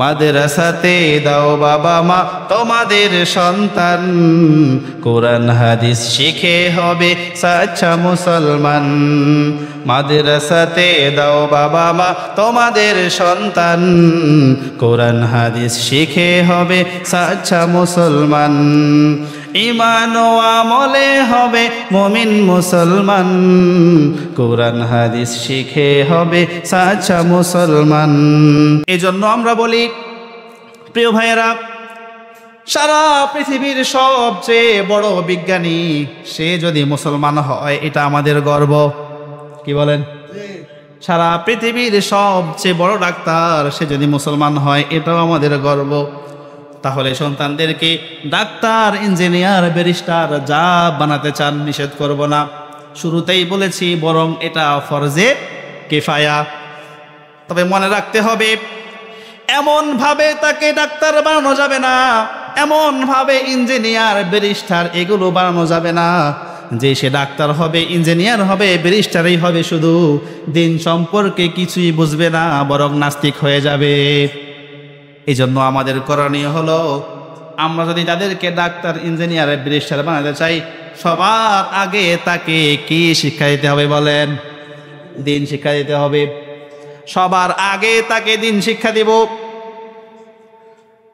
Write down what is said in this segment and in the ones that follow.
মাদ্রাসাতে দাও বাবা মা তোমাদের সন্তান, কোরআন হাদিস শিখে হবে সাচ্চা মুসলমান। মাদ্রাসাতে দাও বাবা মা তোমাদের সন্তান, কোরআন হাদিস শিখে হবে সাচ্চা মুসলমান। ঈমান ও আমলে হবে মুমিন মুসলমান, কোরআন হাদিস শিখে হবে সাচ্চা মুসলমান। এজন্য আমরা বলি প্রিয় ভাইয়েরা, সারা পৃথিবীর সবচেয়ে বড় বিজ্ঞানী সে যদি মুসলমান হয় এটা আমাদের গর্ব। কি বলেন? সারা পৃথিবীর সবচেয়ে বড় ডাক্তার সে যদি মুসলমান হয় এটাও আমাদের গর্ব। তাহলে সন্তানদেরকে ডাক্তার, ইঞ্জিনিয়ার, ব্যারিস্টার যা বানাতে চান নিষেধ করব না। শুরুতেই বলেছি বরং এটা ফরজে কিফায়া। তবে মনে রাখতে হবে এমন ভাবে তাকে ডাক্তার বানানো যাবে না, এমন ভাবে ইঞ্জিনিয়ার, ব্যারিস্টার এগুলো বানানো যাবে না যে সে ডাক্তার হবে, ইঞ্জিনিয়ার হবে, ব্যারিস্টারই হবে, শুধু দিন সম্পর্কে কিছুই বুঝবে না, বরং নাস্তিক হয়ে যাবে। এই জন্য আমাদের করণীয় হলো, আমরা যদি তাদেরকে ডাক্তার, ইঞ্জিনিয়ার, ব্যারিস্টার বানাতে চাই, সবার আগে তাকে কি শিক্ষা দিতে হবে বলেন? দিন শিক্ষা দিতে হবে। সবার আগে তাকে দিন শিক্ষা দিব।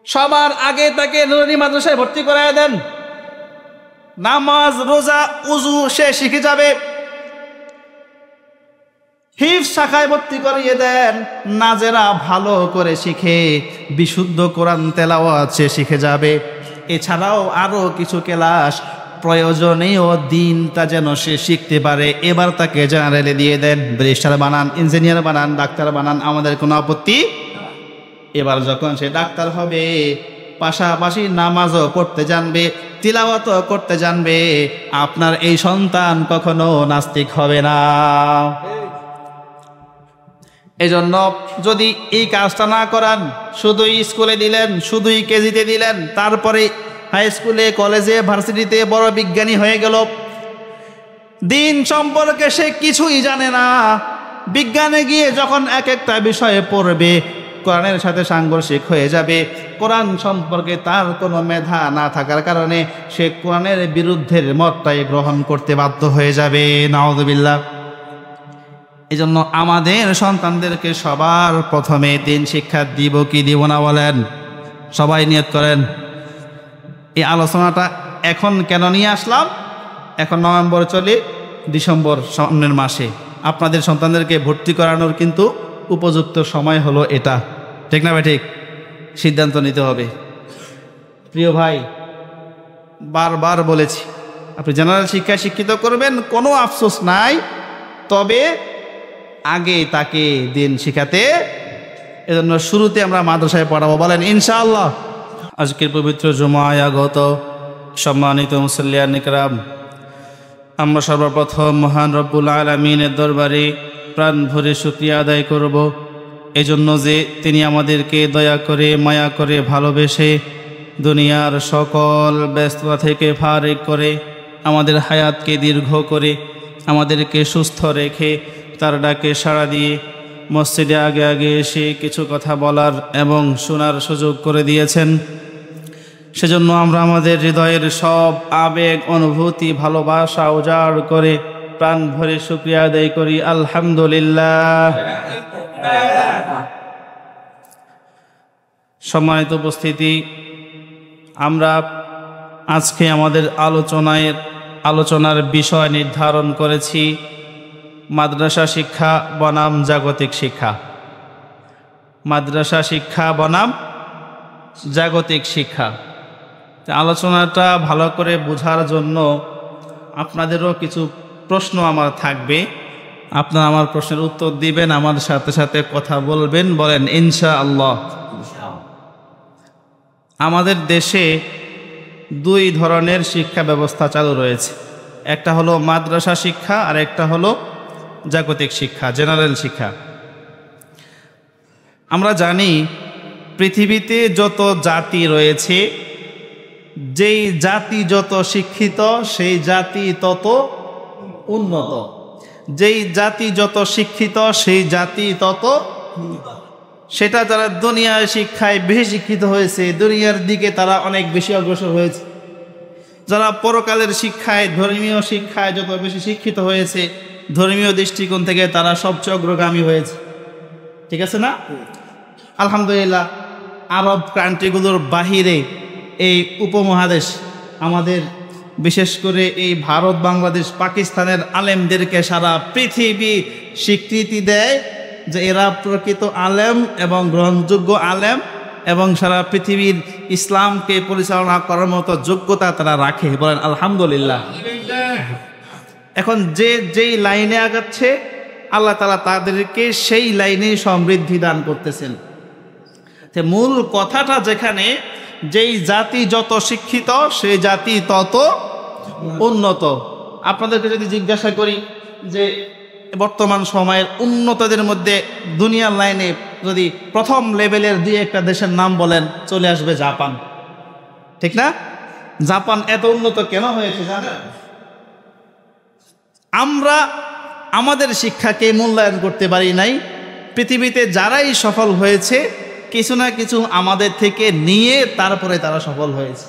সবার আগে তাকে নুরানি মাদ্রাসায় ভর্তি করায় দেন। নামাজ, রোজা, উযু সে শিখে যাবে। হিফজ শাখায় ভর্তি করিয়ে দেন, নাজেরা ভালো করে শিখে বিশুদ্ধ কোরআন তেলাওয়াত সে শিখে যাবে। এছাড়াও আরো কিছু ক্লাস প্রয়োজনীয় দিনটা যেন সে শিখতে পারে, এবার তাকে জেনারেলে দিয়ে দেন। ব্যারিস্টার বানান, ইঞ্জিনিয়ার বানান, ডাক্তার বানান, আমাদের কোনো আপত্তি। এবার যখন সে ডাক্তার হবে, পাশাপাশি নামাজও পড়তে জানবে, তিলাওয়াতও করতে জানবে, আপনার এই সন্তান কখনো নাস্তিক হবে না। এজন্য যদি এই কাজটা না করান, শুধুই স্কুলে দিলেন, শুধুই কেজিতে দিলেন, তারপরে হাই স্কুলে, কলেজে, ভার্সিটিতে বড় বিজ্ঞানী হয়ে গেল, দিন সম্পর্কে সে কিছুই জানে না। বিজ্ঞানে গিয়ে যখন এক একটা বিষয়ে পড়বে, কোরআনের সাথে সাংঘর্ষিক হয়ে যাবে। কোরআন সম্পর্কে তার কোনো মেধা না থাকার কারণে সে কোরআনের বিরুদ্ধের মতটাই গ্রহণ করতে বাধ্য হয়ে যাবে। নাউযুবিল্লাহ। এই জন্য আমাদের সন্তানদেরকে সবার প্রথমে দিন শিক্ষা দিব কি দিব না বলেন? সবাই নিয়ত করেন। এই আলোচনাটা এখন কেন নিয়ে আসলাম? এখন নভেম্বর চলে, ডিসেম্বর সামনের মাসে আপনাদের সন্তানদেরকে ভর্তি করানোর কিন্তু উপযুক্ত সময় হলো এটা। ঠিক না ভাই? ঠিক। সিদ্ধান্ত নিতে হবে। প্রিয় ভাই, বারবার বলেছি, আপনি জেনারেল শিক্ষায় শিক্ষিত করবেন, কোনো আফসোস নাই, তবে আগে তাকে দিন শিখাতে। এজন্য শুরুতে আমরা মাদ্রাসায় পড়াবো, বলেন ইনশাআল্লাহ। আজকের পবিত্র জুমায় আগত সম্মানিত মুসল্লিয়ান ইকরাম, আমরা সর্বপ্রথম মহান রব্বুল আলামিনের দরবারে প্রাণ ভরে শুকরিয়া আদায় করব, এজন্য যে তিনি আমাদেরকে দয়া করে, মায়া করে, ভালোবেসে দুনিয়ার সকল ব্যস্ততা থেকে ফারিগ করে আমাদের হায়াতকে দীর্ঘ করে আমাদেরকে সুস্থ রেখে তার ডাকে সাড়া দিয়ে মসজিদে আগে আগে এসে কিছু কথা বলার এবং শোনার সুযোগ করে দিয়েছেন। সেজন্য আমরা আমাদের হৃদয়ের সব আবেগ, অনুভূতি, ভালোবাসা উজাড় করে প্রাণ ভরে শুকরিয়া আদায় করি, আলহামদুলিল্লাহ। সম্মানিত উপস্থিতি, আমরা আজকে আমাদের আলোচনার বিষয় নির্ধারণ করেছি মাদ্রাসা শিক্ষা বনাম জাগতিক শিক্ষা। মাদ্রাসা শিক্ষা বনাম জাগতিক শিক্ষা। আলোচনাটা ভালো করে বোঝার জন্য আপনাদেরও কিছু প্রশ্ন আমার থাকবে, আপনারা আমার প্রশ্নের উত্তর দিবেন, আমার সাথে সাথে কথা বলবেন, বলেন ইনশাআল্লাহ। আমাদের দেশে দুই ধরনের শিক্ষা ব্যবস্থা চালু রয়েছে, একটা হলো মাদ্রাসা শিক্ষা আর একটা হলো জাগতিক শিক্ষা, জেনারেল শিক্ষা। আমরা জানি পৃথিবীতে যত জাতি রয়েছে, যেই জাতি যত শিক্ষিত সেই জাতি তত উন্নত, যেই জাতি যত শিক্ষিত সেই জাতি তত সেটা যারা দুনিয়ার শিক্ষায় বেশি শিক্ষিত হয়েছে, দুনিয়ার দিকে তারা অনেক বেশি অগ্রসর হয়েছে। যারা পরকালের শিক্ষায়, ধর্মীয় শিক্ষায় যত বেশি শিক্ষিত হয়েছে, ধর্মীয় দৃষ্টিকোণ থেকে তারা সবচেয়ে অগ্রগামী হয়েছে। ঠিক আছে না? আলহামদুলিল্লাহ, আরব কান্ট্রিগুলোর বাহিরে এই উপমহাদেশ, আমাদের বিশেষ করে এই ভারত, বাংলাদেশ, পাকিস্তানের আলেমদেরকে সারা পৃথিবী স্বীকৃতি দেয় যে এরা প্রকৃত আলেম এবং গ্রহণযোগ্য আলেম, এবং সারা পৃথিবীর ইসলামকে পরিচালনা করার মতো যোগ্যতা তারা রাখে। বলেন আলহামদুলিল্লাহ। এখন যেই লাইনে আগাচ্ছে আল্লাহ তাআলা তাদেরকে সেই লাইনে সমৃদ্ধি দান করতেছেন। মূল কথাটা যেখানে, যেই জাতি যত শিক্ষিত সেই জাতি তত উন্নত। আপনাদেরকে যদি জিজ্ঞাসা করি যে বর্তমান সময়ের উন্নতদের মধ্যে দুনিয়ার লাইনে যদি প্রথম লেভেলের দুই একটা দেশের নাম বলেন, চলে আসবে জাপান। ঠিক না? জাপান এত উন্নত কেন হয়েছে জানেন? আমরা আমাদের শিক্ষাকে মূল্যায়ন করতে পারি নাই। পৃথিবীতে যারাই সফল হয়েছে কিছু না কিছু আমাদের থেকে নিয়ে তারপরে তারা সফল হয়েছে।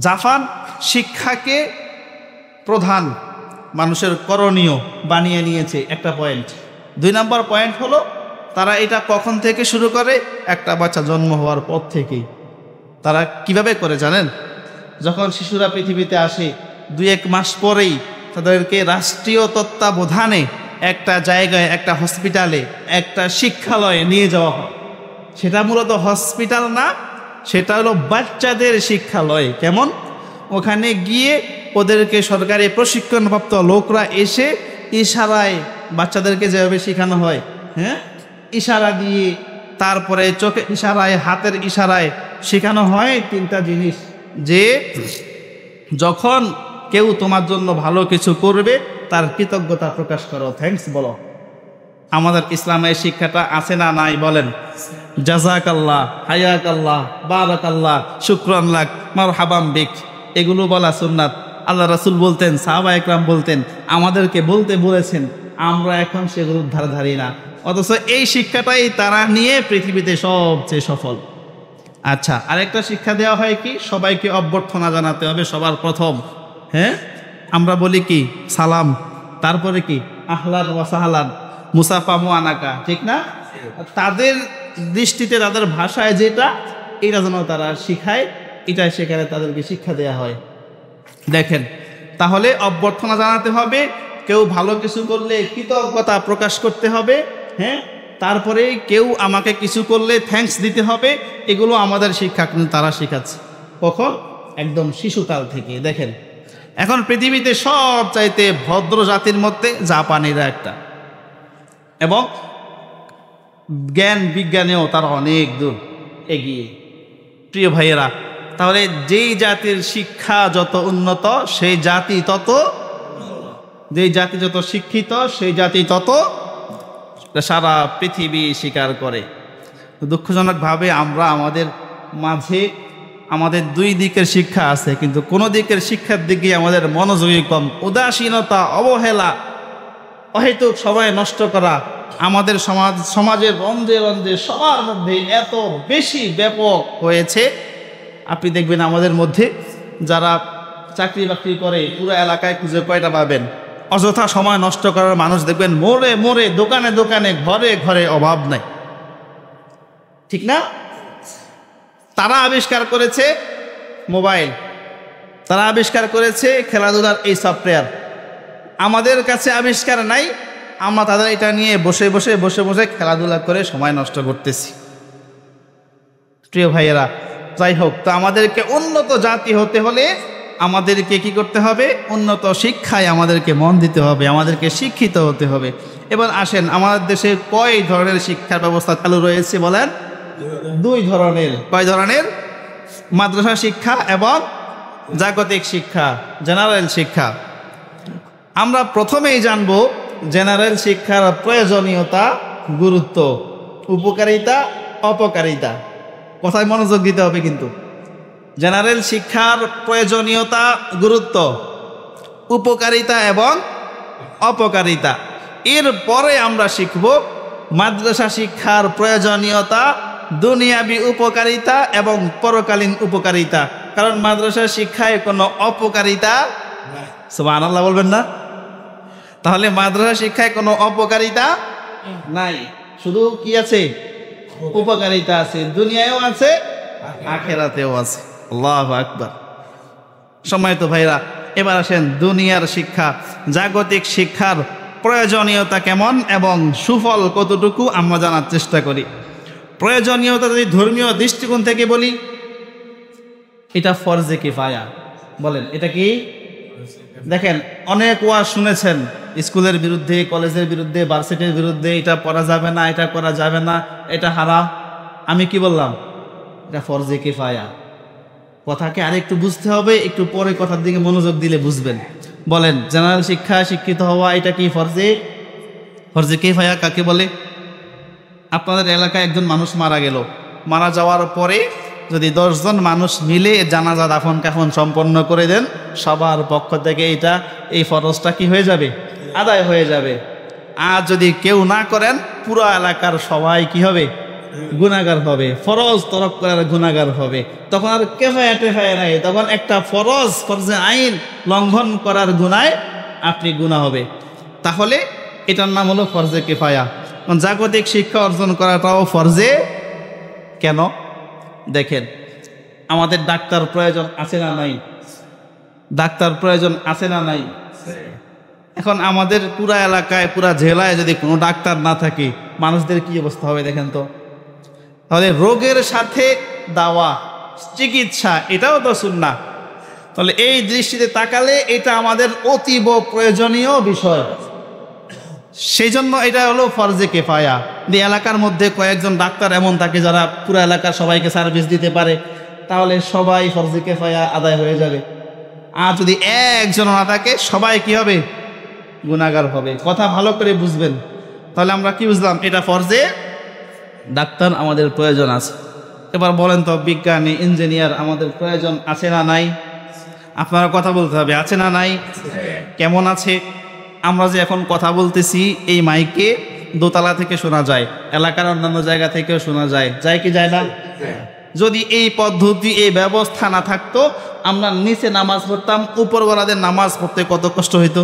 জাপান শিক্ষাকে প্রধান মানুষের করণীয় বানিয়ে নিয়েছে, একটা পয়েন্ট। 2 নম্বর পয়েন্ট হলো তারা এটা কখন থেকে শুরু করে? একটা বাচ্চা জন্ম হওয়ার পর থেকেই। তারা কিভাবে করে জানেন? যখন শিশুরা পৃথিবীতে আসে 2-1 মাস পরেই তাদেরকে রাষ্ট্রীয় তত্ত্বাবধানে একটা জায়গায়, একটা হসপিটালে, একটা শিক্ষালয়ে নিয়ে যাওয়া হয়। সেটা মূলত হসপিটাল না, সেটা হলো বাচ্চাদের শিক্ষালয়। কেমন? ওখানে গিয়ে ওদেরকে সরকারি প্রশিক্ষণপ্রাপ্ত লোকরা এসে ইশারায় বাচ্চাদেরকে যেভাবে শেখানো হয়, হ্যাঁ, ইশারা দিয়ে, তারপরে চোখের ইশারায়, হাতের ইশারায় শেখানো হয় 3টা জিনিস। যে যখন কেউ তোমার জন্য ভালো কিছু করবে তার কৃতজ্ঞতা প্রকাশ করো, থ্যাঙ্কস বলো। আমাদের ইসলামের শিক্ষাটা আছে না নাই বলেন? জাযাকাল্লাহ, হায়াকাল্লাহ, বারাকাল্লাহ, শুকরান লাক, মারহাবাম বিক, এগুলো বলা সুন্নাত। আল্লাহ রাসূল বলতেন, সাহাবা একরাম বলতেন, আমাদেরকে বলতে বলেছেন, আমরা এখন সেগুলোর ধারে ধারি না। অথচ এই শিক্ষাটাই তারা নিয়ে পৃথিবীতে সবচেয়ে সফল। আচ্ছা, আরেকটা শিক্ষা দেওয়া হয় কি? সবাইকে অভ্যর্থনা জানাতে হবে সবার প্রথম। হ্যাঁ, আমরা বলি কি? সালাম, তারপরে কি? আহলান ওয়া সাহলান, মুসাফা মুআনাকা, ঠিক না? তাদের দৃষ্টিতে, তাদের ভাষায় যেটা, এটা যেন তারা শিখায়, এটা সেখানে তাদেরকে শিক্ষা দেওয়া হয়। দেখেন, তাহলে অভ্যর্থনা জানাতে হবে, কেউ ভালো কিছু করলে কৃতজ্ঞতা প্রকাশ করতে হবে, হ্যাঁ, তারপরে কেউ আমাকে কিছু করলে থ্যাঙ্কস দিতে হবে। এগুলো আমাদের শিক্ষা কিন্তু তারা শেখাচ্ছে। কখন? একদম শিশুকাল থেকে। দেখেন, এখন পৃথিবীতে সব চাইতে ভদ্র জাতির মধ্যে জাপানিরা একটা, এবং জ্ঞান বিজ্ঞানেও তারা অনেক দূর এগিয়ে। প্রিয় ভাইয়েরা, তাহলে যেই জাতির শিক্ষা যত উন্নত সেই জাতি তত, যেই জাতি যত শিক্ষিত সেই জাতি তত সারা পৃথিবী স্বীকার করে। দুঃখজনকভাবে আমরা আমাদের মাঝে আমাদের 2 দিকের শিক্ষা আছে, কিন্তু কোনো দিকের শিক্ষার দিকে আমাদের মনোযোগী কম। উদাসীনতা, অবহেলা, অহেতুক সময় নষ্ট করা আমাদের সমাজের রন্ধে রন্ধে সবার মধ্যে এত বেশি ব্যাপক হয়েছে। আপনি দেখবেন আমাদের মধ্যে যারা চাকরি বাকরি করে, পুরো এলাকায় খুঁজে কয়টা পাবেন? অযথা সময় নষ্ট করার মানুষ দেখবেন মোড়ে মোড়ে, দোকানে দোকানে, ঘরে ঘরে, অভাব নাই। ঠিক না? তারা আবিষ্কার করেছে মোবাইল, তারা আবিষ্কার করেছে খেলাধুলার এই সফটওয়্যার। আমাদের কাছে আবিষ্কার নাই, আমরা তাদের এটা নিয়ে বসে বসে বসে বসে খেলাধুলা করে সময় নষ্ট করতেছি। প্রিয় ভাইয়েরা, যাই হোক, তো আমাদেরকে উন্নত জাতি হতে হলে আমাদেরকে কি করতে হবে? উন্নত শিক্ষায় আমাদেরকে মন দিতে হবে, আমাদেরকে শিক্ষিত হতে হবে। এবার আসেন, আমাদের দেশে কয় ধরনের শিক্ষার ব্যবস্থা চালু রয়েছে বলেন? 2 ধরনের। কয় ধরনের? মাদ্রাসা শিক্ষা এবং জাগতিক শিক্ষা, জেনারেল শিক্ষা। আমরা প্রথমেই জানব জেনারেল শিক্ষার প্রয়োজনীয়তা, গুরুত্ব, উপকারিতা, অপকারিতা। কথায় মনোযোগ দিতে হবে কিন্তু। জেনারেল শিক্ষার প্রয়োজনীয়তা, গুরুত্ব, উপকারিতা এবং অপকারিতা। এরপরে আমরা শিখব মাদ্রাসা শিক্ষার প্রয়োজনীয়তা, দুনিয়াবি উপকারিতা এবং পরকালীন উপকারিতা। কারণ মাদ্রাসা শিক্ষায় কোনো অপকারিতা, সুবহানাল্লাহ বলবেন না? তাহলে মাদ্রাসা শিক্ষায় কোনো অপকারিতা নাই, শুধু কি আছে? উপকারিতা আছে, দুনিয়ায়ও আছে আখিরাতেও আছে। আল্লাহু আকবার। সম্মানিত ভাইরা, এবার আসেন দুনিয়ার শিক্ষা, জাগতিক শিক্ষার প্রয়োজনীয়তা কেমন এবং সুফল কতটুকু আমরা জানার চেষ্টা করি। প্রয়োজনীয়তা যদি ধর্মীয় দৃষ্টিকোণ থেকে বলি, এটা ফরজে কিফায়া। বলেন এটা কি? দেখেন, অনেক ওয়াজ শুনেছেন স্কুলের বিরুদ্ধে, কলেজের বিরুদ্ধে, ভার্সিটির বিরুদ্ধে, এটা পড়া যাবে না, এটা করা যাবে না, এটা হারাম। আমি কি বললাম? এটা ফরজে কিফায়া। কথাকে আরেকটু বুঝতে হবে, একটু পরে কথার দিকে মনোযোগ দিলে বুঝবেন। বলেন, জেনারেল শিক্ষা শিক্ষিত হওয়া এটা কি ফরজে কিফায়া কাকে বলে? আপনাদের এলাকায় একজন মানুষ মারা গেল, মারা যাওয়ার পরে যদি 10 জন মানুষ মিলে জানাজা দাফন কাফন সম্পন্ন করে দেন, সবার পক্ষ থেকে এই ফরজটা কি হয়ে যাবে? আদায় হয়ে যাবে। আর যদি কেউ না করেন, পুরো এলাকার সবাই কি হবে? গুনাহগার হবে, ফরজ তরক করার গুনাহগার হবে। তখন আর কেফায়া নাই, তখন একটা ফরজে আইন লঙ্ঘন করার গুনায় আপনি গুনাহ হবে। তাহলে এটার নাম হলো ফরজে কিফায়া। জাগতিক শিক্ষা অর্জন করাটাও ফরজে। কেন? দেখেন, আমাদের ডাক্তার প্রয়োজন আছে না নাই? ডাক্তার প্রয়োজন আছে না নাই? এখন আমাদের পুরা এলাকায়, পুরা জেলায় যদি কোনো ডাক্তার না থাকে, মানুষদের কি অবস্থা হবে দেখেন তো। তাহলে রোগের সাথে দাওয়া, চিকিৎসা, এটাও তো সুন্নাহ। তাহলে এই দৃষ্টিতে তাকালে এটা আমাদের অতীব প্রয়োজনীয় বিষয়। সেই জন্য এটা হলো ফরজে কিফায়া। এলাকার মধ্যে কয়েকজন ডাক্তার এমন থাকে যারা পুরো এলাকার সবাইকে সার্ভিস দিতে পারে, তাহলে সবাই ফরজে কিফায়া আদায় হয়ে যাবে। আর যদি একজন না থাকে, সবাই কি হবে? গুনাহগার হবে। কথা ভালো করে বুঝবেন। তাহলে আমরা কি বুঝলাম? এটা ফরজে, ডাক্তার আমাদের প্রয়োজন আছে। এবার বলেন তো, বিজ্ঞানী, ইঞ্জিনিয়ার আমাদের প্রয়োজন আছে না নাই? আপনারা কথা বলতে হবে, আছে না নাই? কেমন আছে? আমরা যে এখন কথা বলতেছি, এই মাইকে দোতলা থেকে শোনা যায়, এলাকার অন্যান্য জায়গা থেকেও শোনা যায়, যায় কি যায় না? যদি এই পদ্ধতি, এই ব্যবস্থা না থাকতো, আমরা নিচে নামাজ পড়তাম, উপরওয়ালাদের নামাজ পড়তে কত কষ্ট হইতো।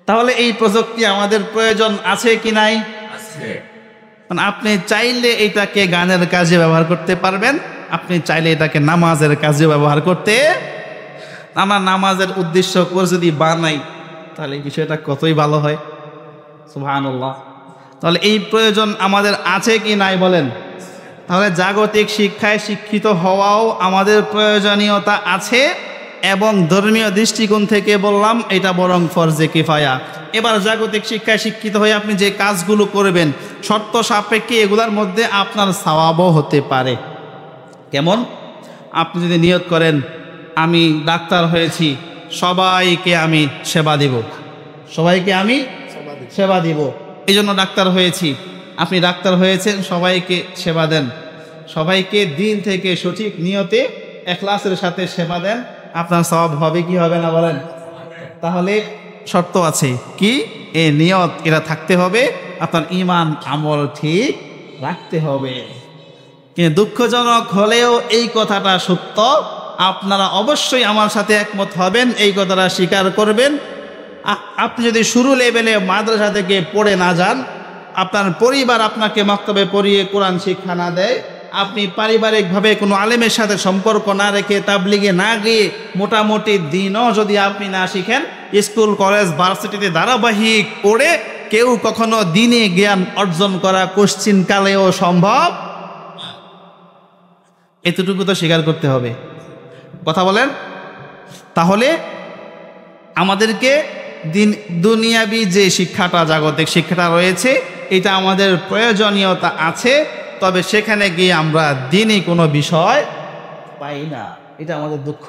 তাহলে এই প্রযুক্তি আমাদের প্রয়োজন আছে কি নাই? আপনি চাইলে এটাকে গানের কাজে ব্যবহার করতে পারবেন, আপনি চাইলে এটাকে নামাজের কাজে ব্যবহার করতে। আমরা নামাজের উদ্দেশ্য করে যদি বানাই, তাহলে এই বিষয়টা কতই ভালো হয়। সুবহানাল্লাহ। তাহলে এই প্রয়োজন আমাদের আছে কি নাই বলেন? তাহলে জাগতিক শিক্ষায় শিক্ষিত হওয়াও আমাদের প্রয়োজনীয়তা আছে, এবং ধর্মীয় দৃষ্টিকোণ থেকে বললাম এটা বরং ফরজে কিফায়া। এবার জাগতিক শিক্ষায় শিক্ষিত হয়ে আপনি যে কাজগুলো করবেন, শর্ত সাপেক্ষে এগুলার মধ্যে আপনার সওয়াবও হতে পারে। কেমন? আপনি যদি নিয়ত করেন, আমি ডাক্তার হয়েছি, সবাইকে আমি সেবা দিব, সবাইকে আমি সেবা দিব, এই জন্য ডাক্তার হয়েছি। আপনি ডাক্তার হয়েছেন, সবাইকে সেবা দেন, সবাইকে দিন থেকে সঠিক নিয়তে ইখলাসের সাথে সেবা দেন, আপনার সওয়াব হবে কি হবে না বলেন? তাহলে শর্ত আছে কি? এই নিয়ত এটা থাকতে হবে, আপনার ঈমান আমল ঠিক রাখতে হবে। কিন্তু দুঃখজনক হলেও এই কথাটা সত্য, আপনারা অবশ্যই আমার সাথে একমত হবেন, এই কথাটা স্বীকার করবেন। আপনি যদি শুরু লেভেলে মাদ্রাসা থেকে পড়ে না যান, আপনার পরিবার আপনাকে মক্তবে পড়িয়ে কোরআন শিক্ষা না দেয়, আপনি পারিবারিকভাবে কোনো আলেমের সাথে সম্পর্ক না রেখে, তাবলিগে না গিয়ে, মোটামুটি দিনও যদি আপনি না শিখেন, স্কুল কলেজ ভার্সিটিতে ধারাবাহিক পড়ে কেউ কখনো দিনে জ্ঞান অর্জন করা কোশ্চিন কালেও সম্ভব। এতটুকু তো স্বীকার করতে হবে। কথা বলেন। তাহলে আমাদেরকে দুনিয়াবি যে শিক্ষাটা, জাগতিক শিক্ষাটা রয়েছে, এটা আমাদের প্রয়োজনীয়তা আছে, তবে সেখানে গিয়ে আমরা দিনই কোনো বিষয় পাই না। এটা আমাদের দুঃখ।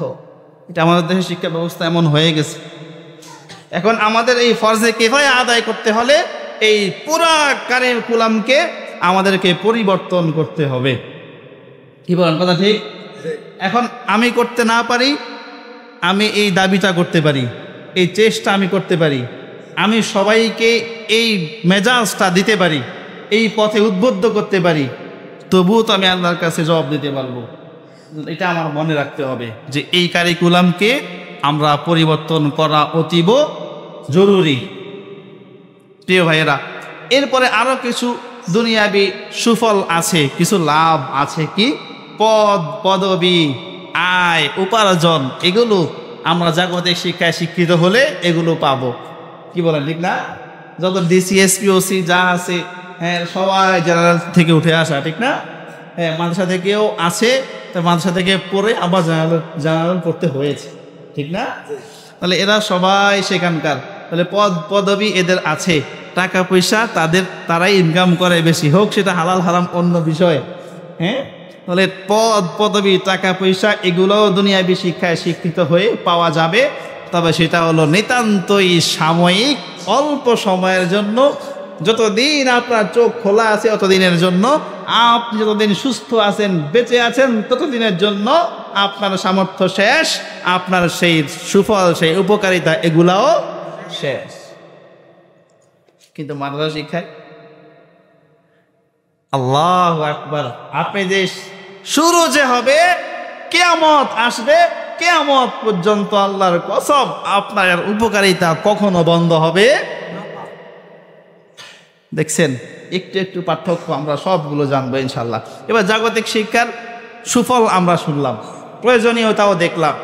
এটা আমাদের দেশের শিক্ষা ব্যবস্থা এমন হয়ে গেছে। এখন আমাদের এই ফরজে কিফায়া আদায় করতে হলে এই পুরা কারিকুলামকে আমাদেরকে পরিবর্তন করতে হবে। কি বলেন? কথা ঠিক? এখন আমি করতে না পারি, আমি এই দাবিটা করতে পারি, এই চেষ্টা আমি করতে পারি, আমি সবাইকে এই মেজাজটা দিতে পারি, এই পথে উদ্বুদ্ধ করতে পারি, তবুও তো আমি আল্লাহর কাছে জবাব দিতে পারবো। এটা আমার মনে রাখতে হবে যে এই কারিকুলামকে আমরা পরিবর্তন করা অতীব জরুরি। প্রিয় ভাইয়েরা, এরপরে আরো কিছু দুনিয়াবি সুফল আছে, কিছু লাভ আছে। কি? পদ, পদবী, আয়, উপার্জন, এগুলো আমরা জাগতিক শিক্ষায় শিক্ষিত হলে এগুলো পাবো। কি বলেন, ঠিক না? যত ডিসিএসপি, ওসি যা আছে, হ্যাঁ, সবাই জেনারেল থেকে উঠে আসা, ঠিক না? হ্যাঁ, মাদ্রাসা থেকেও আছে, তো মাদ্রাসা থেকে পড়ে আবার জেনারেল পড়তে হয়েছে, ঠিক না? তাহলে এরা সবাই সেখানকার, তাহলে পদ পদবী এদের আছে, টাকা পয়সা তারাই ইনকাম করে বেশি, হোক সেটা হালাল হারাম অন্য বিষয়। হ্যাঁ, তাহলে পদ পদবী, টাকা পয়সা এগুলোও দুনিয়াবি শিক্ষায় শিক্ষিত হয়ে পাওয়া যাবে, তবে সেটা হলো নিতান্তই সাময়িক, অল্প সময়ের জন্য। যতদিন আপনার চোখ খোলা আছে অতদিনের জন্য, আপনি যতদিন সুস্থ আছেন, বেঁচে আছেন, ততদিনের জন্য আপনার সামর্থ্য শেষ, আপনার সেই সুফল, সেই উপকারিতা এগুলাও শেষ। কিন্তু মাদ্রাসা শিক্ষায় আল্লাহু আকবার, আপনি যে শুরু যে হবে, কিয়ামত আসবে, কিয়ামত পর্যন্ত আল্লাহর কসম আপনার উপকারিতা কখনো বন্ধ হবে। দেখছেন, একটু একটু পার্থক্য আমরা সবগুলো জানবো ইনশাল্লাহ। এবার জাগতিক শিক্ষার সুফল আমরা শুনলাম, প্রয়োজনীয়তাও দেখলাম,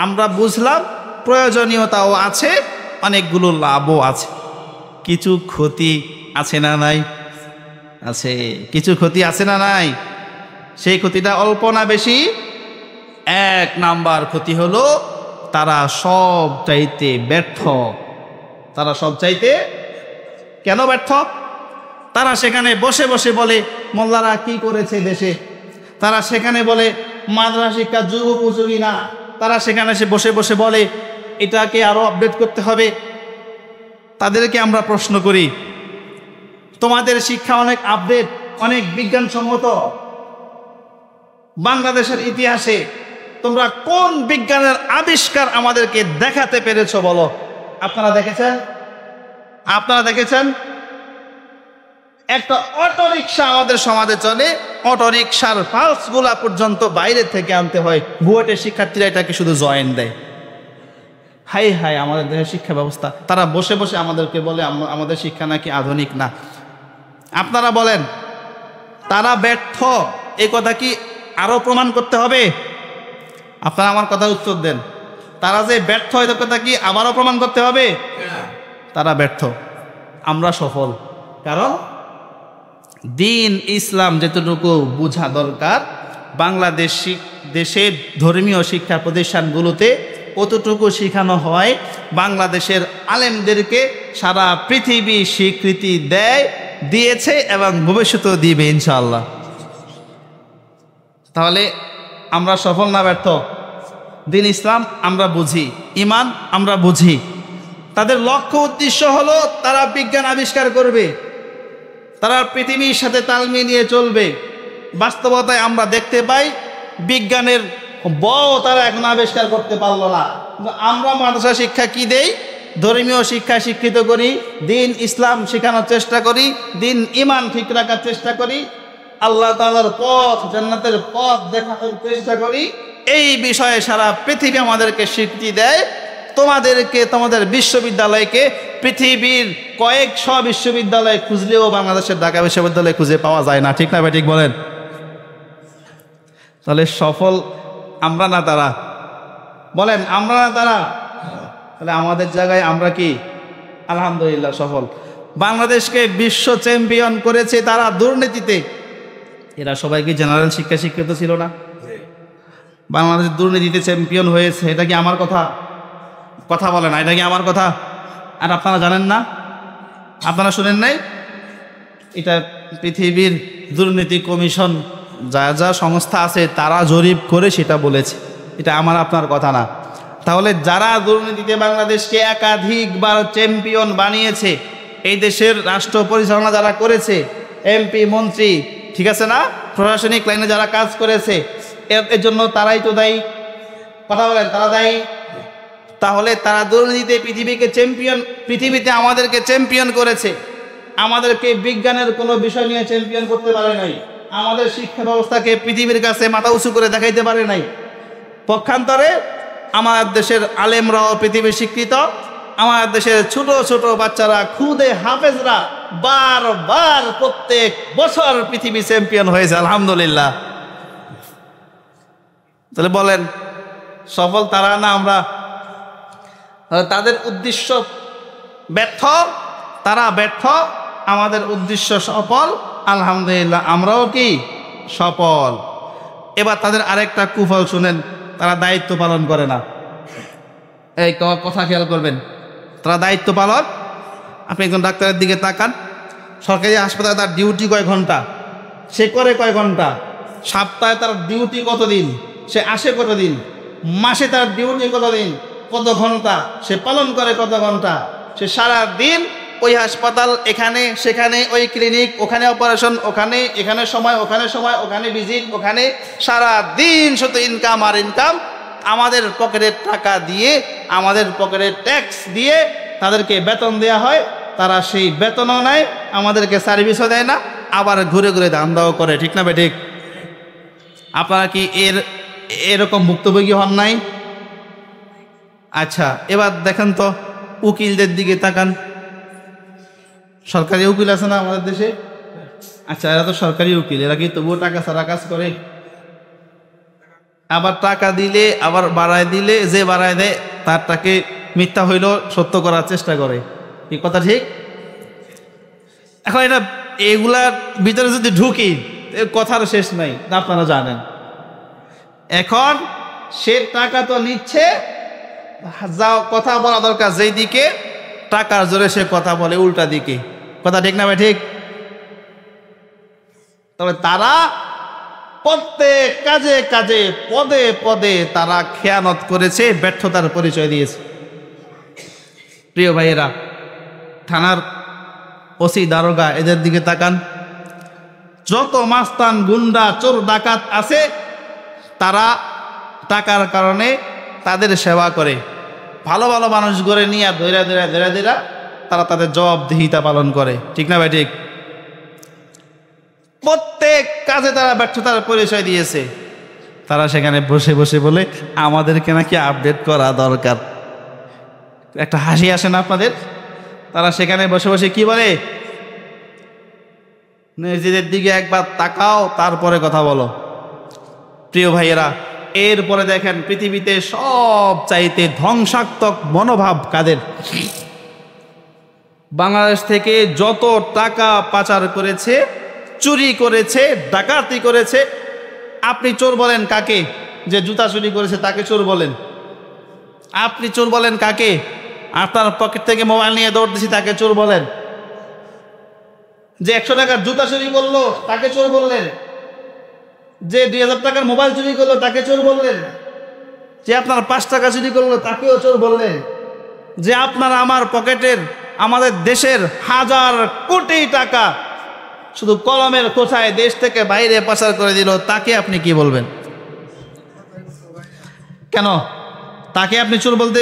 আমরা বুঝলাম প্রয়োজনীয়তাও আছে, অনেকগুলো লাভও আছে। কিছু ক্ষতি আছে না নাই? আছে। কিছু ক্ষতি আছে না নাই? সেই ক্ষতিটা অল্প না বেশি? এক নাম্বার ক্ষতি হলো তারা সব চাইতে ব্যর্থ। তারা সব চাইতে কেন ব্যর্থ? তারা সেখানে বসে বসে বলে মোল্লারা কি করেছে দেশে, তারা সেখানে বলে মাদ্রাসা শিক্ষা যুগ উপযোগী না, তারা সেখানে বসে বসে বলে এটাকে আরো আপডেট করতে হবে। তাদেরকে আমরা প্রশ্ন করি, তোমাদের শিক্ষা অনেক আপডেট, অনেক বিজ্ঞানসম্মত, বাংলাদেশের ইতিহাসে তোমরা কোন বিজ্ঞানের আবিষ্কার আমাদেরকে দেখাতে পেরেছো বলো? আপনারা দেখেছেন? আপনারা দেখেছেন? একটা অটোরিকশা আমাদের সমাজে চলে, অটোরিকশার পালসগুলা পর্যন্ত বাইরে থেকে আনতে হয়, বুয়েটের শিক্ষার্থীরা এটাকে শুধু জয়েন দেয়। হাই হাই আমাদের দেশের শিক্ষা ব্যবস্থা। তারা বসে বসে আমাদেরকে বলে আমাদের শিক্ষা নাকি আধুনিক না। আপনারা বলেন তারা ব্যর্থ, এই কথা কি আরো প্রমাণ করতে হবে? আপনারা আমার কথা উত্তর দেন। তারা যে ব্যর্থ, এই কথা কি আবারও প্রমাণ করতে হবে? তারা ব্যর্থ, আমরা সফল। কারণ দিন ইসলাম যেটুকু বোঝা দরকার দেশের ধর্মীয় শিক্ষা প্রতিষ্ঠানগুলোতে কতটুকু শেখানো হয়, বাংলাদেশের আলেমদেরকে সারা পৃথিবী স্বীকৃতি দিয়েছে এবং ভবিষ্যতেও দিবে ইনশাআল্লাহ। তাহলে আমরা সফল না ব্যর্থ? দিন ইসলাম আমরা বুঝি, ইমান আমরা বুঝি, তাদের লক্ষ্য উদ্দেশ্য হলো তারা বিজ্ঞান আবিষ্কার করবে, তারা পৃথিবীর সাথে তাল মিলিয়ে চলবে। বাস্তবতায় আমরা দেখতে পাই বিজ্ঞানের বউ তারা এখন আবিষ্কার করতে পারলো না। আমরা মাদ্রাসা শিক্ষা কি দেই? ধর্মীয় শিক্ষা শিক্ষিত করি, দিন ইসলাম শেখানোর চেষ্টা করি, দিন ইমান ঠিক রাখার চেষ্টা করি, আল্লাহ তাআলার পথ, জান্নাতের পথ দেখানোর চেষ্টা করি। এই বিষয়ে সারা পৃথিবী আমাদেরকে স্বীকৃতি দেয়। তোমাদের বিশ্ববিদ্যালয়কে পৃথিবীর কয়েকশো বিশ্ববিদ্যালয় খুঁজলেও বাংলাদেশের ঢাকা বিশ্ববিদ্যালয় খুঁজে পাওয়া যায় না, ঠিক না ভাই? ঠিক বলেন। তাহলে সফল আমরা না তারা? বলেন আমরা না তারা? তাহলে আমাদের জায়গায় আমরা কি? আলহামদুলিল্লাহ সফল। বাংলাদেশকে বিশ্ব চ্যাম্পিয়ন করেছে তারা দুর্নীতিতে। এরা সবাইকে জেনারেল শিক্ষা শিক্ষিত ছিল না? বাংলাদেশ দুর্নীতিতে চ্যাম্পিয়ন হয়েছে, এটা কি আমার কথা? কথা বলে না, এটা কি আমার কথা? আর আপনারা জানেন না? আপনারা শুনেন নাই? এটা পৃথিবীর দুর্নীতি কমিশন যা যা সংস্থা আছে তারা জরিপ করে সেটা বলেছে, এটা আমার আপনার কথা না। তাহলে যারা দুর্নীতিতে বাংলাদেশকে একাধিকবার চ্যাম্পিয়ন বানিয়েছে, এই দেশের রাষ্ট্র পরিচালনা যারা করেছে, এমপি মন্ত্রী, ঠিক আছে না, প্রশাসনিক লাইনে যারা কাজ করেছে, এর জন্য তারাই তো দায়ী। কথা বলেন, তারা দায়ী? তাহলে তারা দুর্নীতিতে পৃথিবীতে আমাদেরকে চ্যাম্পিয়ন করেছে, আমাদেরকে বিজ্ঞানের কোনো বিষয় নিয়ে চ্যাম্পিয়ন করতে পারে নাই, আমাদের শিক্ষা ব্যবস্থাকে পৃথিবীর কাছে মাথা উঁচু করে দেখাইতে পারে নাই। পক্ষান্তরে আমার দেশের আলেমরাও পৃথিবী স্বীকৃত, আমার দেশের ছোট ছোট বাচ্চারা খুদে হাফেজরা বারবার প্রত্যেক বছর পৃথিবী চ্যাম্পিয়ন হয়েছে, আলহামদুলিল্লাহ। তাহলে বলেন সফল তারা না আমরা? তাদের উদ্দেশ্য ব্যর্থ, তারা ব্যর্থ, আমাদের উদ্দেশ্য সফল, আলহামদুলিল্লাহ আমরাও কি সফল। এবার তাদের আরেকটা কুফল শুনেন, তারা দায়িত্ব পালন করে না। এই কথা খেয়াল করবেন, তারা দায়িত্ব পালন। আপনি একজন ডাক্তারের দিকে তাকান, সরকারি হাসপাতালে তার ডিউটি কয় ঘন্টা, সে করে কয় ঘন্টা, সপ্তাহে তার ডিউটি কতদিন, সে আসে কতদিন, মাসে তার ডিউটি কতদিন, কত ঘন্টা সে পালন করে, কত ঘন্টা সে সারা দিন ওই হাসপাতাল, এখানে সেখানে, ওই ক্লিনিক, ওখানে অপারেশন, ওখানে এখানে সময়, ওখানে সময়, ওখানে ভিজিট, ওখানে সারা দিন শুধু ইনকাম আর ইনকাম। আমাদের পকেটের টাকা দিয়ে, আমাদের পকেটের ট্যাক্স দিয়ে তাদেরকে বেতন দেওয়া হয়, তারা সেই বেতনও নেয়, আমাদেরকে সার্ভিসও দেয় না, আবার ঘুরে ঘুরে ধান্দাও করে, ঠিক না বে ঠিক? আপনারা কি এরকম ভুক্তভোগী হন নাই? আচ্ছা, এবার দেখেন তো উকিলদের দিকে তাকান। সরকারি উকিল আছে না আমাদের দেশে? আচ্ছা, এরা তো সরকারি উকিল, এরা কি তবুও টাকা ছাড়া কাজ করে? আবার টাকা দিলে, আবার বাড়ায় দিলে, যে বাড়ায় দেয় তারটাকে মিথ্যা হইল সত্য করার চেষ্টা করে, এই কথা ঠিক? এখন এটা এগুলার ভিতরে যদি ঢুকি, এর কথার শেষ নাই, আপনারা জানেন। এখন সে টাকা তো নিচ্ছে, যা কথা বলা দরকার যেই দিকে, টাকার জোরে সে কথা বলে উল্টা দিকে, কথা ঠিক না ভাই ঠিক? তবে তারা প্রত্যেক কাজে কাজে, পদে পদে তারা খেয়ানত করেছে, ব্যর্থতার পরিচয় দিয়েছে। প্রিয় ভাইয়েরা, থানার ওসি, দারোগা, এদের দিকে তাকান। যত মাস্তান, গুন্ডা, চোর, ডাকাত আছে, তারা টাকার কারণে তাদের সেবা করে, ভালো ভালো মানুষ গড়ে নিয়ে ধৈরা ধৈরা ধৈরা ধৈরা তারা তাদের জবাবদিহিতা পালন করে, ঠিক না ভাই ঠিক? প্রত্যেক কাজে তারা ব্যর্থতার পরিচয় দিয়েছে। তারা সেখানে বসে বসে বলে আমাদেরকে নাকি আপডেট করা দরকার। একটা হাসি আসে না আপনাদের? তারা সেখানে বসে বসে কি বলে, নিজেদের দিকে একবার তাকাও তারপরে কথা বলো। প্রিয় ভাইয়েরা, এরপরে দেখেন পৃথিবীতে সব চাইতে ধ্বংসাত্মক মনোভাব কাদের? বাংলাদেশ থেকে যত টাকা পাচার করেছে, চুরি করেছে, ডাকাতি করেছে, আপনি চোর বলেন কাকে? যে জুতা চুরি করেছে তাকে চোর বলেন। আপনি চোর বলেন কাকে? আপনার পকেট থেকে মোবাইল নিয়ে দৌড় দিছি তাকে চোর বলেন। যে 100 টাকার জুতা চুরি করলো তাকে চোর বললেন। যে 2000 টাকার মোবাইল চুরি করলো তাকে চোর বললেন। যে আপনার 5 টাকা চুরি করলো তাকেও চোর বললেন। যে আপনার আমার পকেটের, আমাদের দেশের হাজার কোটি টাকা শুধু কলমের কোথায় দেশ থেকে বাইরে পাচার করে দিল, তাকে আপনি কি বলবেন? কেন তাকে আপনি চোর বলতে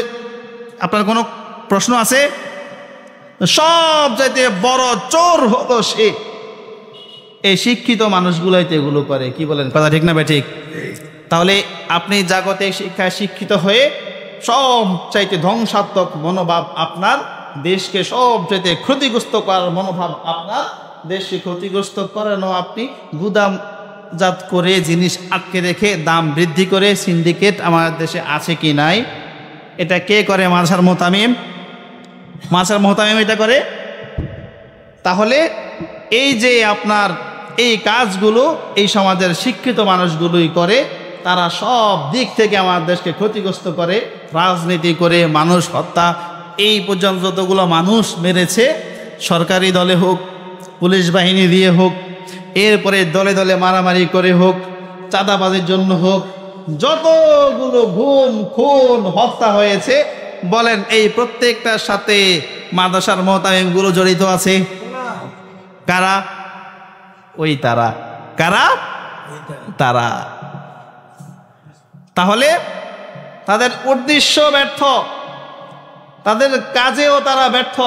আপনার কোনো প্রশ্ন আছে? সব চাইতে বড় চোর হলো সে। এই শিক্ষিত মানুষগুলাই তো এগুলো করে, কি বলেন? কথা ঠিক না ভাই ঠিক? তাহলে আপনি জাগতিক শিক্ষায় শিক্ষিত হয়ে সব চাইতে ধ্বংসাত্মক মনোভাব আপনার, দেশকে সব চাইতে ক্ষতিগ্রস্ত করার মনোভাব আপনার, দেশকে ক্ষতিগ্রস্ত করানো, আপনি গুদামজাত করে জিনিস আটকে রেখে দাম বৃদ্ধি করে সিন্ডিকেট আমাদের দেশে আছে কি নাই? এটা কে করে? মাদ্রাসার মুহতামিম। মাদ্রাসার মুহতামিম এটা করে। তাহলে এই যে আপনার এই কাজগুলো এই সমাজের শিক্ষিত মানুষগুলোই করে, তারা সব দিক থেকে আমার দেশকে ক্ষতিগ্রস্ত করে, রাজনীতি করে, মানুষ হত্যা, এই পর্যন্ত যতগুলো মানুষ মেরেছে, সরকারি দলে হোক, পুলিশ বাহিনী দিয়ে হোক, এরপরে দলে দলে মারামারি করে হোক, চাঁদাবাজির জন্য হোক, যতগুলো গুম, খুন, হত্যা হয়েছে, বলেন এই প্রত্যেকটার সাথে মাদ্রাসার মুহতামিমগুলো জড়িত আছে। কারা? ওই তারা। কারা? তারা। তাহলে তাদের উদ্দেশ্য ব্যর্থ, তাদের কাজেও তারা ব্যর্থ।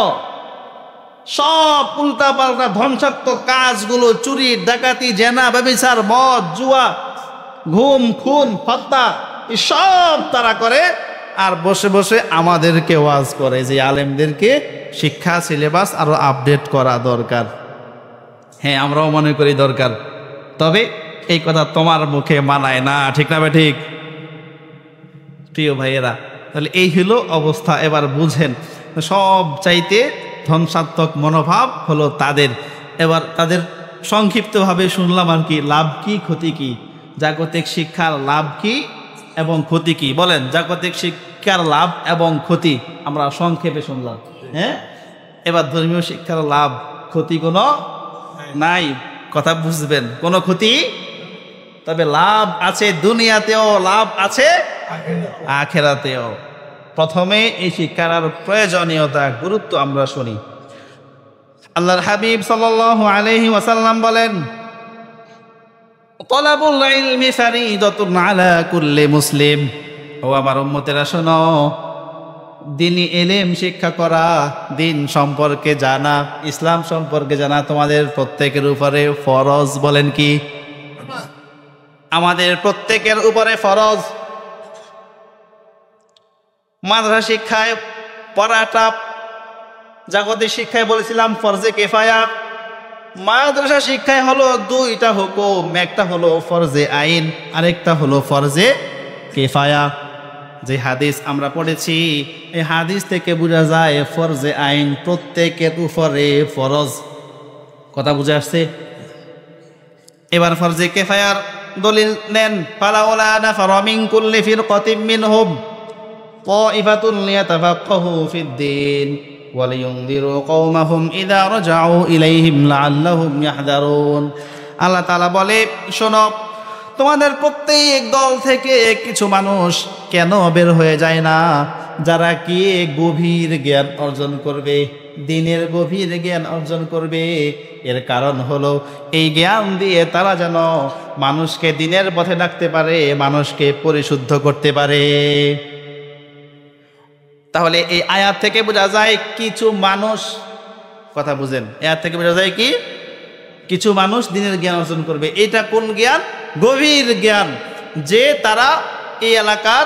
সব উল্টাপাল্টা ধ্বংসাত্মক কাজগুলো, চুরি, ডাকাতি, জেনা, ব্যভিচার, মদ, জুয়া, ঘুম, খুন, হত্যা, সব তারা করে। আর বসে বসে আমাদেরকে ওয়াজ করে যে আলেমদেরকে শিক্ষা সিলেবাস আরো আপডেট করা দরকার। হ্যাঁ, আমরাও মনে করি দরকার, তবে এই কথা তোমার মুখে মানায় না, ঠিক না? ঠিক। প্রিয় ভাইয়েরা, তাহলে এই হলো অবস্থা। এবার বুঝেন, সব চাইতে ধ্বংসাত্মক মনোভাব হলো তাদের। এবার তাদের সংক্ষিপ্তভাবে শুনলাম আর কি, লাভ কি ক্ষতি কি, জাগতিক শিক্ষার লাভ কি এবং ক্ষতি কি? বলেন, জাগতিক শিক্ষার লাভ এবং ক্ষতি আমরা সংক্ষেপে শুনলাম। হ্যাঁ, এবার ধর্মীয় শিক্ষার লাভ ক্ষতি কোনো নাই, কথা বুঝবেন, কোনো ক্ষতি, তবে লাভ আছে দুনিয়াতেও, লাভ আছে আখিরাতেও। প্রথমে এই শিক্ষার প্রয়োজনীয়তা, গুরুত্ব আমরা শুনি। আল্লাহর হাবিব সাল্লাল্লাহু আলাইহি ওয়াসাল্লাম বলেন, তালাবুল ইলমি ফারিদাতুন আলা কুল্লি মুসলিম। ও আমার উম্মতেরা শোনো, দ্বীনি ইলম শিক্ষা করা, দিন সম্পর্কে জানা, ইসলাম সম্পর্কে জানা তোমাদের প্রত্যেকের উপরে ফরজ। বলেন কি? আমাদের প্রত্যেকের উপরে ফরজ। মাদ্রাসা শিক্ষায় পড়াটা, জাগতিক শিক্ষায় বলেছিলাম ফরজে কিফায়া। মাদ্রাসা শিক্ষায় হলো দুইটা হুকুম, একটা হলো ফরজে আইন, আরেকটা হলো ফরজে কিফায়া। যে হাদিস আমরা পড়েছি, এই হাদিস থেকে বোঝা যায় ফরজে আইন প্রত্যেকের উপরে ফরজ। কথা বুঝে আসছে? এবার ফরজে কিফায়ার দলিল নেন। ফালাউলা নাফারা মিন কুল্লি ফিরকাতিন মিনহুম তাইফাতুন লিয়াতাফাক্কাহু ফিদ-দীন ওয়া লিয়ুনযিরু কওমাহুম ইযা রাজাউ ইলাইহিম লাআল্লাহুম ইয়াহযারুন। আল্লাহ তাআলা বলে, শোনো, তোমাদের প্রত্যেক দল থেকে কিছু মানুষ কেন বের হয়ে যায় না, যারা কি গভীর জ্ঞান অর্জন করবে, দ্বীনের গভীর জ্ঞান অর্জন করবে। এর কারণ হলো এই জ্ঞান দিয়ে তারা যেন মানুষকে দ্বীনের পথে ডাকতে পারে, মানুষকে পরিশুদ্ধ করতে পারে। তাহলে এই আয়াত থেকে বোঝা যায় কিছু মানুষ, কথা বুঝেন, আয়াত থেকে বোঝা যায় কি কিছু মানুষ দ্বীনের জ্ঞান অর্জন করবে। এটা কোন জ্ঞান? গভীর জ্ঞান, যে তারা এই এলাকার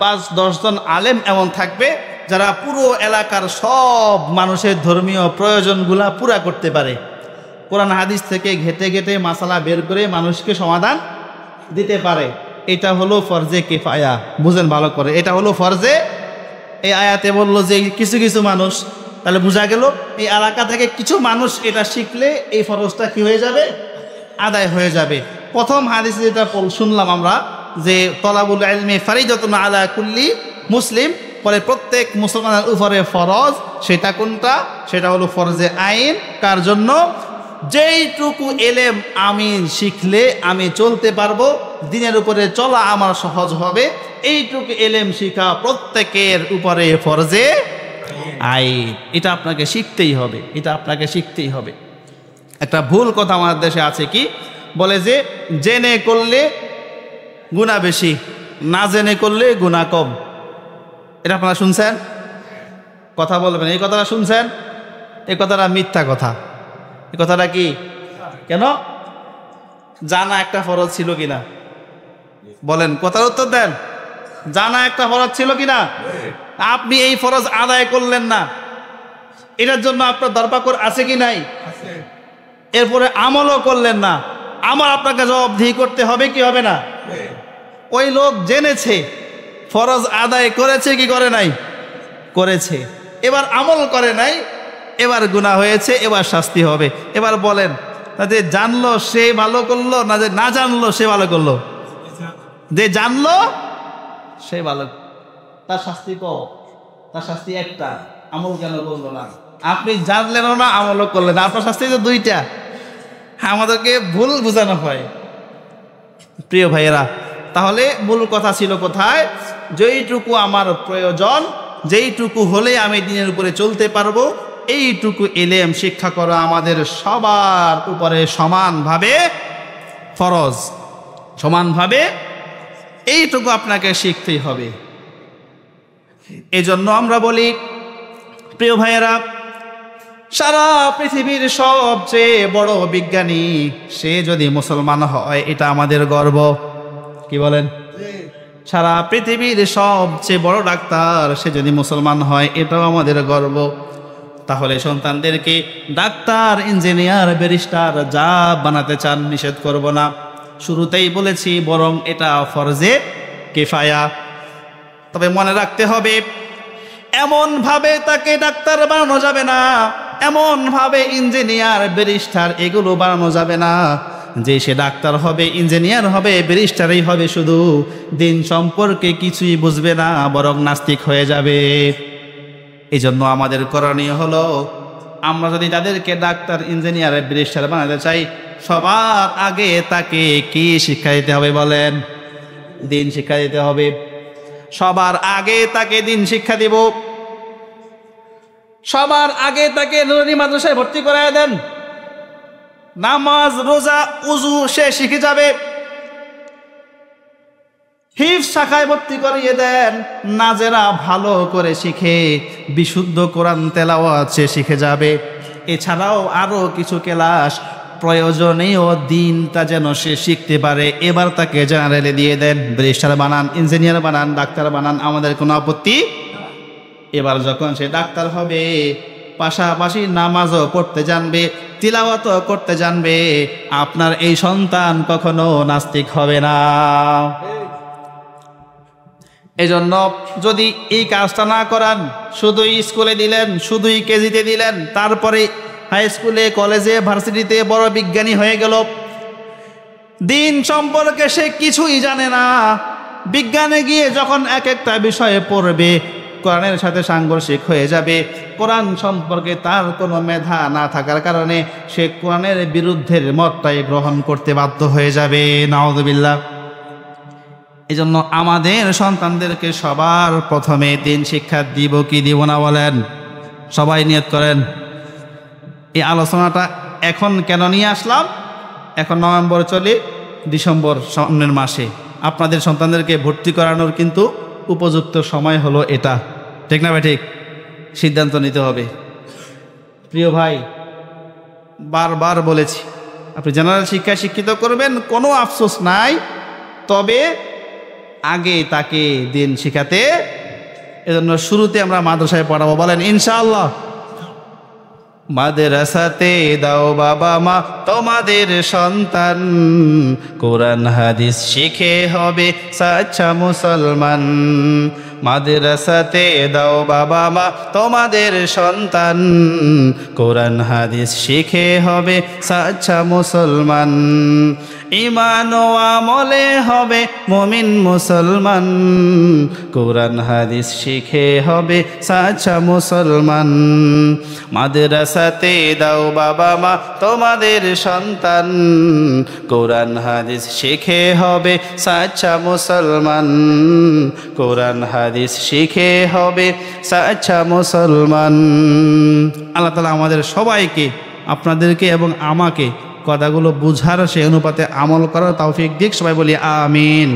5-10 জন আলেম এমন থাকবে যারা পুরো এলাকার সব মানুষের ধর্মীয় প্রয়োজনগুলা পুরা করতে পারে। কোরআন হাদিস থেকে ঘেটে ঘেটে মাসালা বের করে মানুষকে সমাধান দিতে পারে। এটা হলো ফরজে কিফায়া। বুঝেন ভালো করে, এটা হলো ফরজে। এই আয়াতে বললো যে কিছু কিছু মানুষ, তাহলে বোঝা গেল এই এলাকা থেকে কিছু মানুষ এটা শিখলে এই ফরজটা কি হয়ে যাবে? আদায় হয়ে যাবে। প্রথম হাদিসে যেটা শুনলাম আমরা, যে তলাবুল ইলমি ফারিদাতুন আলা কুল্লি মুসলিম, পরে প্রত্যেক মুসলমানের উপরে ফরজ। সেটা কোনটা? সেটা হলো ফরজে আইন। কার জন্য? যেইটুকু এলেম আমি শিখলে আমি চলতে পারবো, দ্বীনের উপরে চলা আমার সহজ হবে, এইটুকু এলেম শিখা প্রত্যেকের উপরে ফরজে আইন। এটা আপনাকে শিখতেই হবে, এটা আপনাকে শিখতেই হবে। একটা ভুল কথা আমাদের দেশে আছে, কি বলে যে জেনে করলে গুনাহ বেশি, না জেনে করলে গুনাহ কম। এটা আপনারা শুনছেন? কথা বলবেন, এই কথাটা শুনছেন? এই কথাটা মিথ্যা কথা। এই কথাটা কি? কেন? জানা একটা ফরজ ছিল কিনা বলেন, কথার উত্তর দেন। জানা একটা ফরজ ছিল কিনা? আপনি এই ফরজ আদায় করলেন না, এটার জন্য আপনার দরপাকর আছে কি নাই? এরপরে আমলও করলেন না, আমল আপনাকে জবাবদিহি করতে হবে কি হবে না? ওই লোক জেনেছে, ফরজ আদায় করেছে কি করে নাই? করেছে। এবার আমল করে নাই, এবার গুনাহ হয়েছে, এবার শাস্তি হবে। এবার বলেন, যে জানলো সে ভালো করলো, না যে না জানলো সে ভালো করলো? যে জানলো সে ভালো, তার শাস্তি কম, তার শাস্তি একটা, আমল কেন করলো না? আপনি জানলেনও না, আমলও করলেন না, আপনার শাস্তি তো দুইটা। আমাদেরকে ভুল বোঝানো হয় প্রিয় ভাইয়েরা। তাহলে মূল কথা ছিল কোথায়? যেইটুকু আমার প্রয়োজন, যেইটুকু হলে আমি দ্বীনের উপরে চলতে পারবো, এইটুকু ইলম শিক্ষা করা আমাদের সবার উপরে সমানভাবে ফরজ, সমানভাবে এইটুকু আপনাকে শিখতেই হবে। এজন্য আমরা বলি প্রিয় ভাইয়েরা, সারা পৃথিবীর সবচেয়ে বড় বিজ্ঞানী সে যদি মুসলমান হয় এটা আমাদের গর্ব। কি বলেন? সারা পৃথিবীর সবচেয়ে বড় ডাক্তার সে যদি মুসলমান হয় এটাও আমাদের গর্ব। তাহলে সন্তানদেরকে ডাক্তার, ইঞ্জিনিয়ার, ব্যারিস্টার যা বানাতে চান নিষেধ করব না। শুরুতেই বলেছি বরং এটা ফরজে কিফায়া। তবে মনে রাখতে হবে এমন ভাবে তাকে ডাক্তার বানানো যাবে না, এমন ভাবে ইঞ্জিনিয়ার, ব্যারিস্টার এগুলো বানানো যাবে না যে সে ডাক্তার হবে, ইঞ্জিনিয়ার হবে, ব্যারিস্টারই হবে, শুধু দিন সম্পর্কে কিছুই বুঝবে না, বরং নাস্তিক হয়ে যাবে। এই জন্য আমাদের করণীয় হলো আমরা যদি তাদেরকে ডাক্তার, ইঞ্জিনিয়ার, ব্যারিস্টার বানাতে চাই সবার আগে তাকে কি শিক্ষা দিতে হবে বলেন? দিন শিক্ষা দিতে হবে। সবার আগে তাকে দিন শিক্ষা দিব। সবার আগে তাকে নুরানি মাদ্রাসায় ভর্তি করায় দেন। নামাজ, রোজা, উজু সে শিখে যাবে। হিফজ শাখায় ভর্তি করিয়ে দেন, নাজেরা ভালো করে শিখে বিশুদ্ধ কোরআন তেলাওয়াত সে শিখে যাবে। এছাড়াও আরো কিছু ক্লাস প্রয়োজনীয় দিনটা যেন সে শিখতে পারে, এবার তাকে জেনারেলে দিয়ে দেন। ব্যারিস্টার বানান, ইঞ্জিনিয়ার বানান, ডাক্তার বানান, আমাদের কোনো আপত্তি। এবার যখন সে ডাক্তার হবে পাশাপাশি নামাজও পড়তে জানবে, তিলাওয়াতও করতে জানবে, আপনার এই সন্তান কখনো নাস্তিক হবে না। এজন্য যদি এই কাজটা না করান, শুধুই স্কুলে দিলেন, শুধুই কেজিতে দিলেন, তারপরে হাই স্কুলে, কলেজে, ভার্সিটিতে বড় বিজ্ঞানী হয়ে গেল, দিন সম্পর্কে সে কিছুই জানে না। বিজ্ঞানে গিয়ে যখন এক একটা বিষয়ে পড়বে কোরআনের সাথে সাংঘর্ষিক হয়ে যাবে। কোরআন সম্পর্কে তার কোনো মেধা না থাকার কারণে সে কোরআনের বিরুদ্ধের মতটাই গ্রহণ করতে বাধ্য হয়ে যাবে। নাউযুবিল্লাহ। এই জন্য আমাদের সন্তানদেরকে সবার প্রথমে দিন শিক্ষা দিব কি দিব না বলেন? সবাই নিয়ত করেন। এই আলোচনাটা এখন কেন নিয়ে আসলাম? এখন নভেম্বর চলে, ডিসেম্বর সামনের মাসে আপনাদের সন্তানদেরকে ভর্তি করানোর কিন্তু উপযুক্ত সময় হলো এটা। ঠিক না ভাই? ঠিক। সিদ্ধান্ত নিতে হবে। প্রিয় ভাই, বারবার বলেছি আপনি জেনারেল শিক্ষায় শিক্ষিত করবেন, কোনো আফসোস নাই, তবে আগে তাকে দিন শিখাতে। এজন্য শুরুতে আমরা মাদ্রাসায় পড়াবো, বলেন ইনশাআল্লাহ। মাদ্রাসাতে দাও বাবা মা তোমাদের সন্তান, কোরআন হাদিস শিখে হবে সাচ্চা মুসলমান। মাদ্রাসাতে দাও বাবা মা তোমাদের সন্তান, কোরআন হাদিস শিখে হবে সাচ্চা মুসলমান। ঈমান ও আমলে হবে মুমিন মুসলমান, কোরআন হাদিস শিখে হবে সাচ্চা মুসলমান। মাদ্রাসাতে দাও বাবা মা তোমাদের সন্তান, কোরআন হাদিস শিখে হবে সাচ্চা মুসলমান, কোরআন হাদিস শিখে হবে সাচ্চা মুসলমান। আল্লাহ তাআলা আমাদের সবাইকে, আপনাদেরকে এবং আমাকে কথাগুলো বুঝার, সেই অনুপাতে আমল করার তৌফিক দিক। সবাই বলি আমিন।